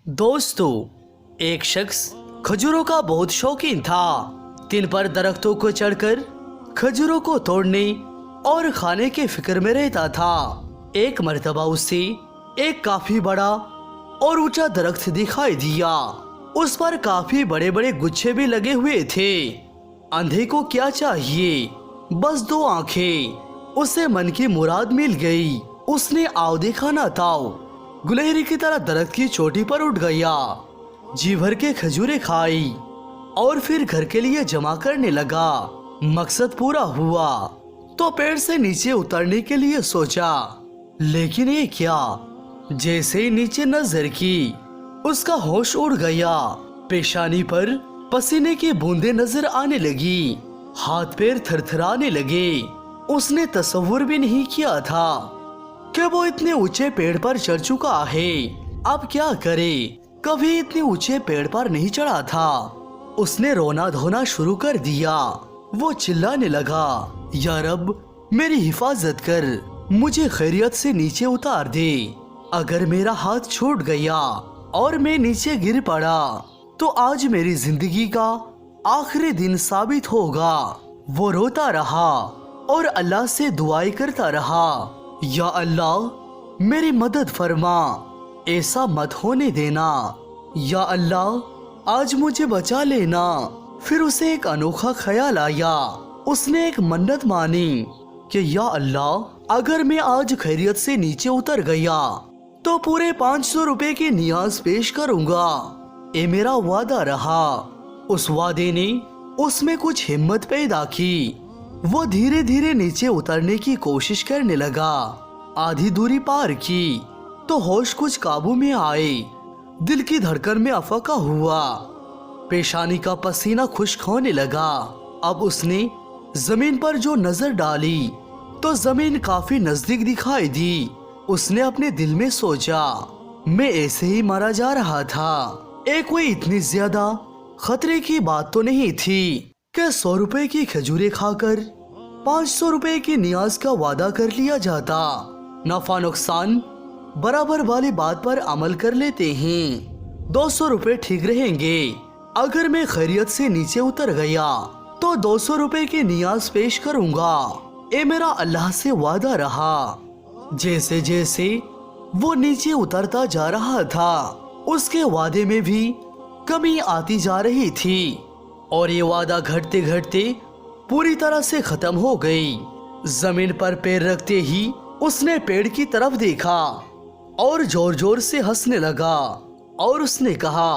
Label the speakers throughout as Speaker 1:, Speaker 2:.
Speaker 1: दोस्तों, एक शख्स खजूरों का बहुत शौकीन था। दिन पर दरख्तों को चढ़कर खजूरों को तोड़ने और खाने के फिक्र में रहता था। एक मर्तबा उसे एक काफी बड़ा और ऊंचा दरख्त दिखाई दिया। उस पर काफी बड़े बड़े गुच्छे भी लगे हुए थे। अंधे को क्या चाहिए, बस दो आंखें। उसे मन की मुराद मिल गई। उसने आओ देखा ना ताओ गुलहरी की तरह दरख्त की चोटी पर उठ गया, जी भर के खजूरें खाई और फिर घर के लिए जमा करने लगा। मकसद पूरा हुआ तो पेड़ से नीचे उतरने के लिए सोचा, लेकिन ये क्या, जैसे ही नीचे नजर की उसका होश उड़ गया। पेशानी पर पसीने की बूंदें नजर आने लगी, हाथ पैर थरथराने लगे। उसने तसव्वुर भी नहीं किया था कि वो इतने ऊंचे पेड़ पर चढ़ चुका है। अब क्या करे, कभी इतने ऊंचे पेड़ पर नहीं चढ़ा था। उसने रोना धोना शुरू कर दिया। वो चिल्लाने लगा, या रब मेरी हिफाजत कर, मुझे खैरियत से नीचे उतार दे। अगर मेरा हाथ छूट गया और मैं नीचे गिर पड़ा तो आज मेरी जिंदगी का आखिरी दिन साबित होगा। वो रोता रहा और अल्लाह से दुआएं करता रहा, या अल्लाह मेरी मदद फरमा, ऐसा मत होने देना। या अल्लाह आज मुझे बचा लेना। फिर उसे एक अनोखा ख्याल आया। उसने एक मन्नत मानी कि या अल्लाह अगर मैं आज खैरियत से नीचे उतर गया तो पूरे 500 रुपए की नियाज पेश करूंगा। ये मेरा वादा रहा। उस वादे ने उसमें कुछ हिम्मत पैदा की। वो धीरे धीरे नीचे उतरने की कोशिश करने लगा। आधी दूरी पार की तो होश कुछ काबू में आए। दिल की धड़कन में अफका हुआ, पेशानी का पसीना खुश्क होने लगा। अब उसने जमीन पर जो नजर डाली तो जमीन काफी नजदीक दिखाई दी। उसने अपने दिल में सोचा, मैं ऐसे ही मरा जा रहा था। कोई इतनी ज्यादा खतरे की बात तो नहीं थी कि 100 रुपए की खजूरें खाकर 500 रुपए की नियाज का वादा कर लिया जाता। नफा नुकसान बराबर वाली बात पर अमल कर लेते हैं। 200 रुपए ठीक रहेंगे। अगर मैं खैरियत से नीचे उतर गया तो 200 रुपए की नियाज पेश करूंगा। ये मेरा अल्लाह से वादा रहा। जैसे जैसे वो नीचे उतरता जा रहा था उसके वादे में भी कमी आती जा रही थी और ये वादा घटते घटते पूरी तरह से खत्म हो गई। जमीन पर पैर रखते ही उसने पेड़ की तरफ देखा और जोर जोर से हंसने लगा और उसने कहा,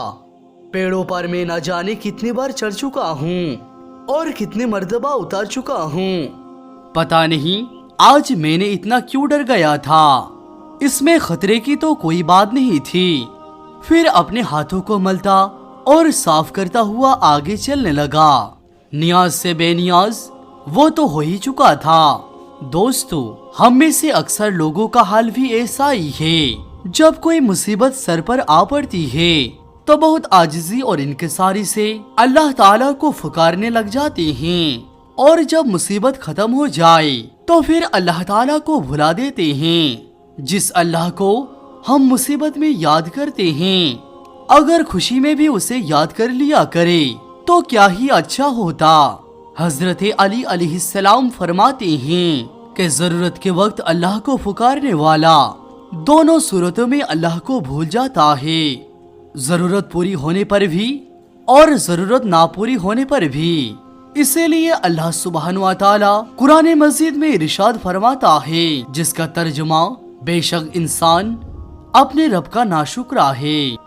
Speaker 1: पेड़ों पर मैं न जाने कितनी बार चढ़ चुका हूँ और कितने मर्तबा उतर चुका हूँ। पता नहीं आज मैंने इतना क्यों डर गया था। इसमें खतरे की तो कोई बात नहीं थी। फिर अपने हाथों को मलता और साफ करता हुआ आगे चलने लगा। नियाज से बेनियाज वो तो हो ही चुका था। दोस्तों, हम में से अक्सर लोगों का हाल भी ऐसा ही है। जब कोई मुसीबत सर पर आ पड़ती है तो बहुत आजिजी और इनकिसारी से अल्लाह ताला को पुकारने लग जाते हैं और जब मुसीबत खत्म हो जाए तो फिर अल्लाह ताला को भुला देते हैं। जिस अल्लाह को हम मुसीबत में याद करते हैं, अगर खुशी में भी उसे याद कर लिया करे तो क्या ही अच्छा होता। हजरत अली अलैहिस्सलाम फरमाते हैं कि जरूरत के वक्त अल्लाह को पुकारने वाला दोनों सूरतों में अल्लाह को भूल जाता है। जरूरत पूरी होने पर भी और जरूरत ना पूरी होने पर भी। इसीलिए अल्लाह सुब्हान व तआला कुरान मजीद में इरशाद फरमाता है, जिसका तर्जुमा बेशक इंसान अपने रब का नाशुक्रा है।